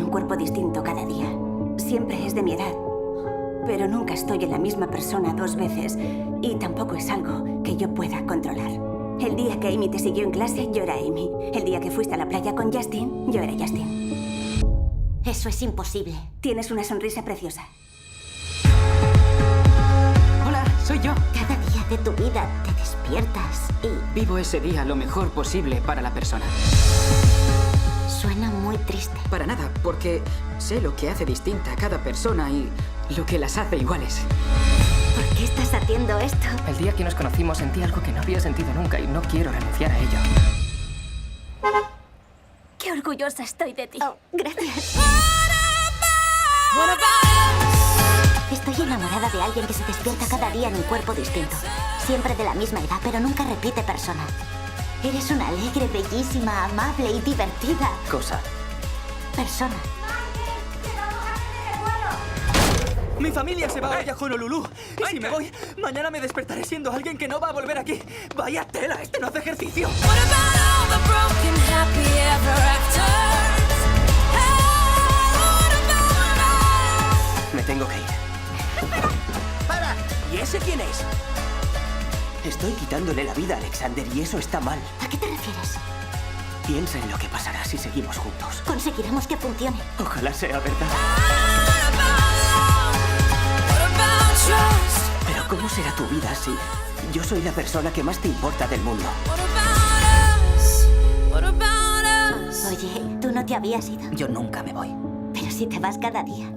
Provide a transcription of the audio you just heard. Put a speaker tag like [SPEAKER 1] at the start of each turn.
[SPEAKER 1] un cuerpo distinto cada día. Siempre es de mi edad. Pero nunca estoy en la misma persona 2 veces. Y tampoco es algo que yo pueda controlar. El día que Amy te siguió en clase, yo era Amy. El día que fuiste a la playa con Justin, yo era Justin.
[SPEAKER 2] Eso es imposible.
[SPEAKER 1] Tienes una sonrisa preciosa.
[SPEAKER 3] Hola, soy yo.
[SPEAKER 2] Cada día de tu vida te despiertas y...
[SPEAKER 3] Vivo ese día lo mejor posible para la persona.
[SPEAKER 2] Suena muy triste.
[SPEAKER 3] Para nada, porque sé lo que hace distinta a cada persona y lo que las hace iguales.
[SPEAKER 2] ¿Por qué estás haciendo esto?
[SPEAKER 4] El día que nos conocimos sentí algo que no había sentido nunca y no quiero renunciar a ello.
[SPEAKER 2] Qué orgullosa estoy de ti. Oh, gracias. Estoy enamorada de alguien que se despierta cada día en un cuerpo distinto. Siempre de la misma edad, pero nunca repite persona. Eres una alegre, bellísima, amable y divertida
[SPEAKER 4] Cosa.
[SPEAKER 2] persona.
[SPEAKER 5] Mi familia se va hoy a Honolulu. Y si me voy, mañana me despertaré siendo alguien que no va a volver aquí. Vaya tela, este no hace ejercicio.
[SPEAKER 4] Me tengo que ir.
[SPEAKER 5] ¡Para! ¿Y ese quién es?
[SPEAKER 4] Estoy quitándole la vida a Alexander y eso está mal.
[SPEAKER 2] ¿A qué te refieres?
[SPEAKER 4] Piensa en lo que pasará si seguimos juntos.
[SPEAKER 2] Conseguiremos que funcione.
[SPEAKER 4] Ojalá sea verdad. Pero ¿cómo será tu vida si yo soy la persona que más te importa del mundo?
[SPEAKER 2] Oye, ¿tú no te habías ido?
[SPEAKER 4] Yo nunca me voy.
[SPEAKER 2] Pero si te vas cada día.